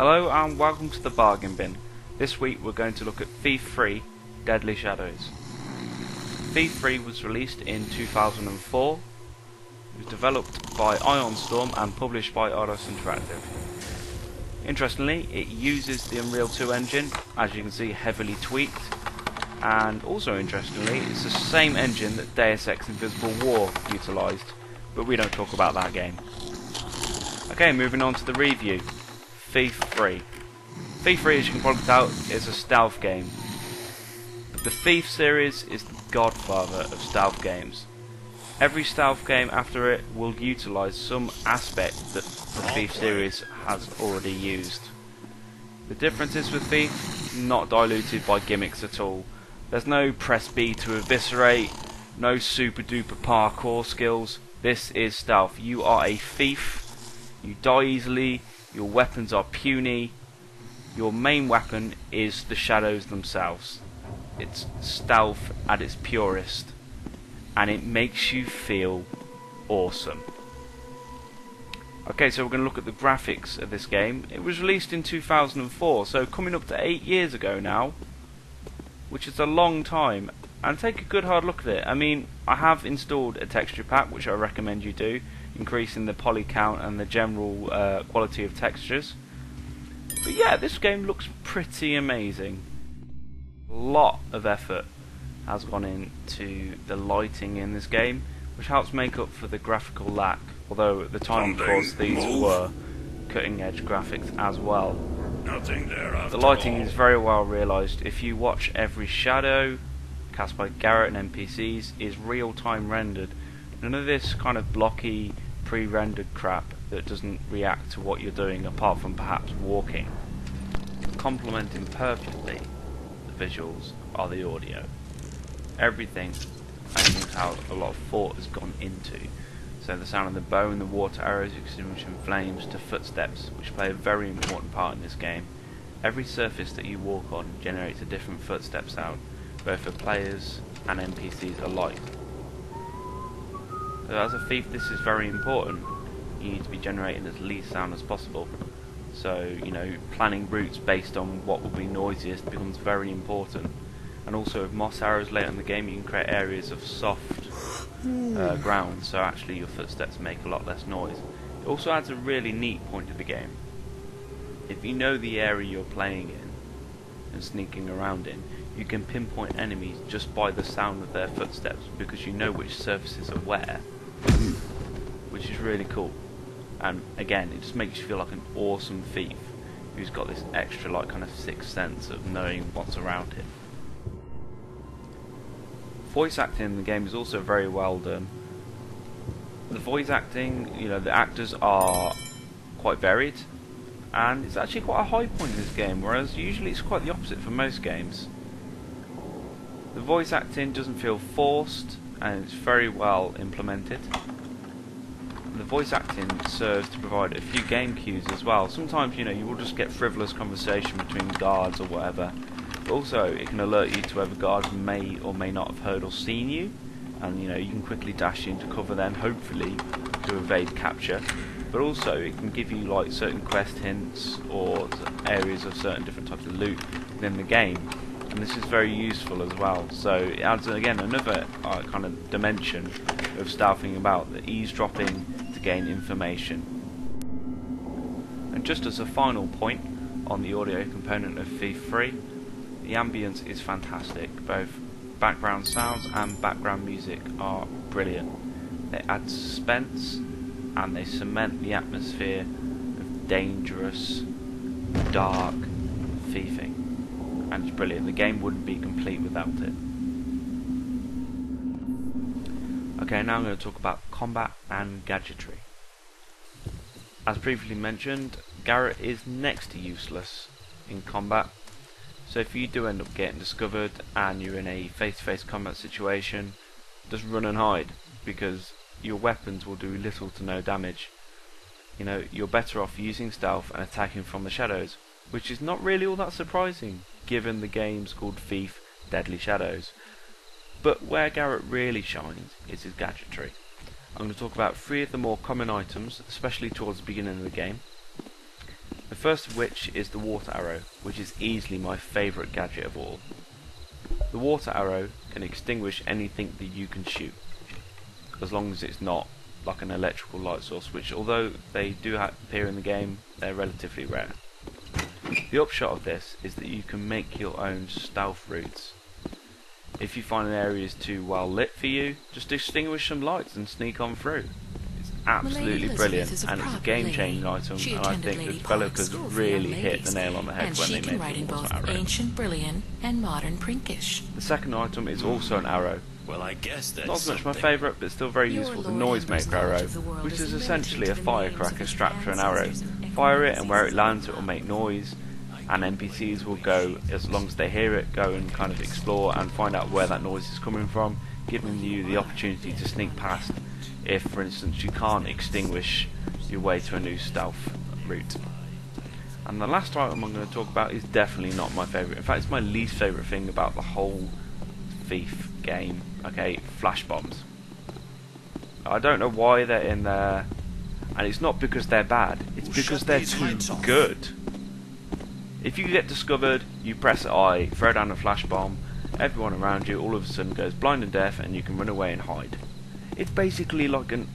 Hello and welcome to the Bargain Bin. This week we're going to look at Thief 3 Deadly Shadows. Thief 3 was released in 2004. It was developed by Ion Storm and published by Eidos Interactive. Interestingly, it uses the Unreal 2 engine, as you can see heavily tweaked, and also interestingly it's the same engine that Deus Ex Invisible War utilised, but we don't talk about that game. Okay, moving on to the review. Thief 3. Thief 3, as you can probably tell, is a stealth game. The Thief series is the godfather of stealth games. Every stealth game after it will utilise some aspect that the Thief series has already used. The differences with Thief, not diluted by gimmicks at all. There's no press B to eviscerate, no super duper parkour skills. This is stealth. You are a thief, you die easily, your weapons are puny, your main weapon is the shadows themselves. It's stealth at its purest, and it makes you feel awesome. Okay, so we're going to look at the graphics of this game. It was released in 2004, so coming up to 8 years ago now, which is a long time, and take a good hard look at it. I mean, I have installed a texture pack, which I recommend you do, increasing the poly count and the general quality of textures. But yeah, this game looks pretty amazing. A lot of effort has gone into the lighting in this game, which helps make up for the graphical lack, although at the time of course these were cutting edge graphics as well. Nothing there after The lighting all. is very well realised. If you watch, every shadow cast by Garrett and NPCs is real time rendered. None of this kind of blocky pre-rendered crap that doesn't react to what you're doing apart from perhaps walking. Complementing perfectly the visuals are the audio. Everything, and you can tell a lot of thought has gone into. So the sound of the bow and the water arrows extinguishing flames to footsteps, which play a very important part in this game. Every surface that you walk on generates a different footstep sound, both for players and NPCs alike. So as a thief, this is very important. You need to be generating as least sound as possible. So, you know, planning routes based on what will be noisiest becomes very important. And also with moss arrows later in the game, you can create areas of soft ground, so actually your footsteps make a lot less noise. It also adds a really neat point to the game. If you know the area you're playing in and sneaking around in, you can pinpoint enemies just by the sound of their footsteps, because you know which surfaces are where, which is really cool. And again, it just makes you feel like an awesome thief who's got this extra like kind of sixth sense of knowing what's around him. Voice acting in the game is also very well done. The voice acting, you know, the actors are quite varied, and it's actually quite a high point in this game, whereas usually it's quite the opposite for most games. The voice acting doesn't feel forced, and it's very well implemented. The voice acting serves to provide a few game cues as well. Sometimes, you know, you will just get frivolous conversation between guards or whatever. But also, it can alert you to whether guards may or may not have heard or seen you, and you know, you can quickly dash into cover then, hopefully, to evade capture. But also, it can give you like certain quest hints or areas of certain different types of loot within the game, and this is very useful as well. So it adds again another kind of dimension of stealthing about, the eavesdropping to gain information. And just as a final point on the audio component of Thief 3, the ambience is fantastic. Both background sounds and background music are brilliant. They add suspense and they cement the atmosphere of dangerous, dark thieving. And it's brilliant. The game wouldn't be complete without it. Okay, now I'm going to talk about combat and gadgetry. As previously mentioned, Garrett is next to useless in combat. So if you do end up getting discovered and you're in a face-to-face combat situation, just run and hide, because your weapons will do little to no damage. You know, you're better off using stealth and attacking from the shadows, which is not really all that surprising, given the game's called Thief Deadly Shadows. But where Garrett really shines is his gadgetry. I'm going to talk about 3 of the more common items, especially towards the beginning of the game. The first of which is the water arrow, which is easily my favourite gadget of all. The water arrow can extinguish anything that you can shoot, as long as it's not like an electrical light source, which although they do appear in the game, they're relatively rare. The upshot of this is that you can make your own stealth routes. If you find an area is too well lit for you, just extinguish some lights and sneak on through. It's absolutely brilliant, and it's a game-changing item, and I think the developers really hit the nail on the head when they made the water arrow. Ancient Brilliant and modern Prinkish. The second item is also an arrow. Well, I guess that's not so much my favourite, but still very useful, the noisemaker arrow, which is essentially a firecracker strapped to an arrow. Fire it, and where it lands it will make noise, and NPCs will go, as long as they hear it, go and kind of explore and find out where that noise is coming from, giving you the opportunity to sneak past if, for instance, you can't extinguish your way to a new stealth route. And the last item I'm going to talk about is definitely not my favourite. In fact, it's my least favourite thing about the whole Thief game. Okay, flash bombs. I don't know why they're in there, and it's not because they're bad, it's because they're too good. If you get discovered, you press I, throw down a flash bomb, everyone around you all of a sudden goes blind and deaf, and you can run away and hide. It's basically like an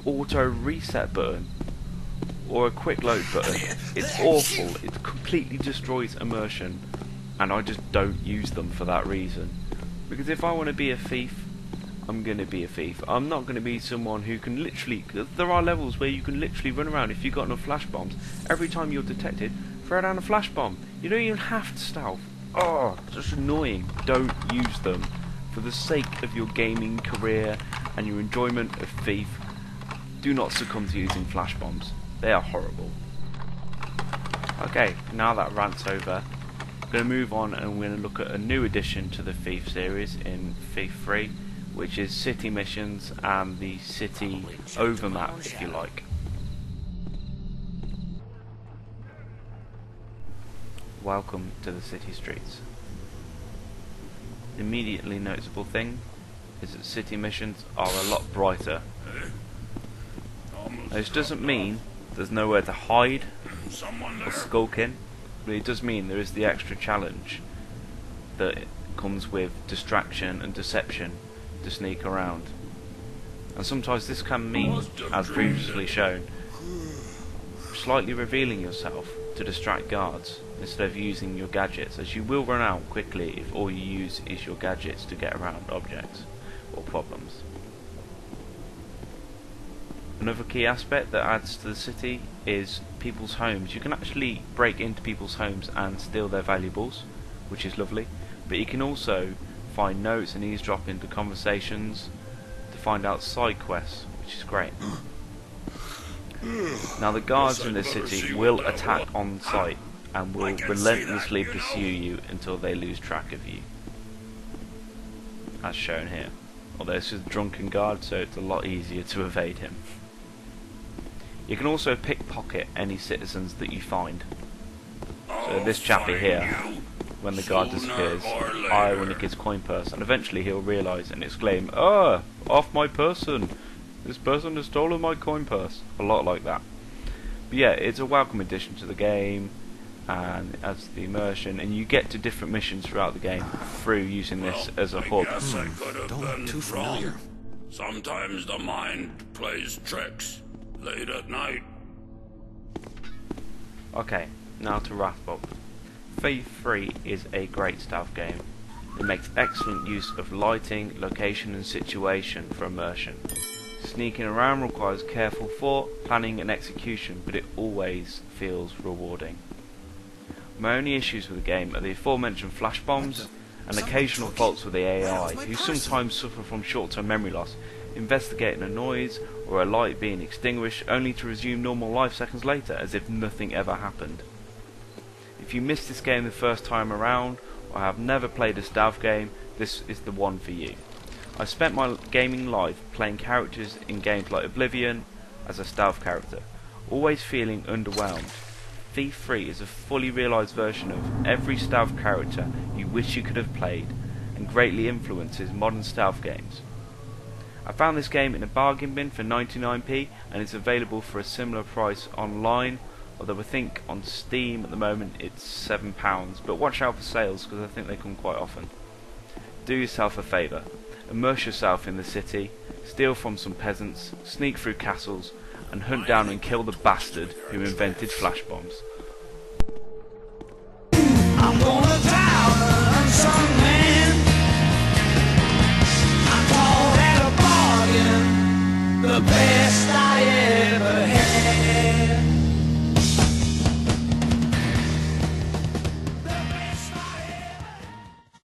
auto reset button or a quick load button. It's awful, it completely destroys immersion, and I just don't use them for that reason. Because if I want to be a thief, I'm going to be a thief. I'm not going to be someone who can literally... There are levels where you can literally run around if you've got enough flash bombs. Every time you're detected, throw down a flash bomb. You don't even have to stealth. Oh, it's just annoying. Don't use them. For the sake of your gaming career and your enjoyment of Thief, do not succumb to using flash bombs. They are horrible. Okay, now that rant's over, I'm going to move on and we're going to look at a new addition to the Thief series in Thief 3, which is city missions and the city overmap, if you like. Welcome to the city streets. The immediately noticeable thing is that city missions are a lot brighter. Now, this doesn't mean there's nowhere to hide or skulk in, but it does mean there is the extra challenge that comes with distraction and deception to sneak around. And sometimes this can mean, as previously shown, slightly revealing yourself to distract guards instead of using your gadgets, as you will run out quickly if all you use is your gadgets to get around objects or problems. Another key aspect that adds to the city is people's homes. You can actually break into people's homes and steal their valuables, which is lovely, but you can also find notes and eavesdrop into conversations to find out side quests, which is great. Now the guards in this city will attack on sight and will relentlessly pursue you until they lose track of you, as shown here. Although this is a drunken guard, so it's a lot easier to evade him. You can also pickpocket any citizens that you find. So this chappie here, when the guard disappears, I will nick his coin purse, and eventually he'll realise and exclaim, "Ah, off my person! This person has stolen my coin purse." A lot like that. But yeah, it's a welcome addition to the game, and adds the immersion, and you get to different missions throughout the game through using this as a hub. Don't look too familiar. Sometimes the mind plays tricks late at night. Okay, now to Wrathbog. Thief 3 is a great stealth game. It makes excellent use of lighting, location and situation for immersion. Sneaking around requires careful thought, planning and execution, but it always feels rewarding. My only issues with the game are the aforementioned flash bombs and occasional faults with the AI, who sometimes suffer from short-term memory loss, investigating a noise or a light being extinguished only to resume normal life seconds later as if nothing ever happened. If you missed this game the first time around or have never played a stealth game, this is the one for you. I spent my gaming life playing characters in games like Oblivion as a stealth character, always feeling underwhelmed. Thief 3 is a fully realised version of every stealth character you wish you could have played, and greatly influences modern stealth games. I found this game in a bargain bin for 99p, and it's available for a similar price online although I think on Steam at the moment it's £7, but watch out for sales because I think they come quite often. Do yourself a favour, immerse yourself in the city, steal from some peasants, sneak through castles, and hunt down and kill the bastard who invented flash bombs.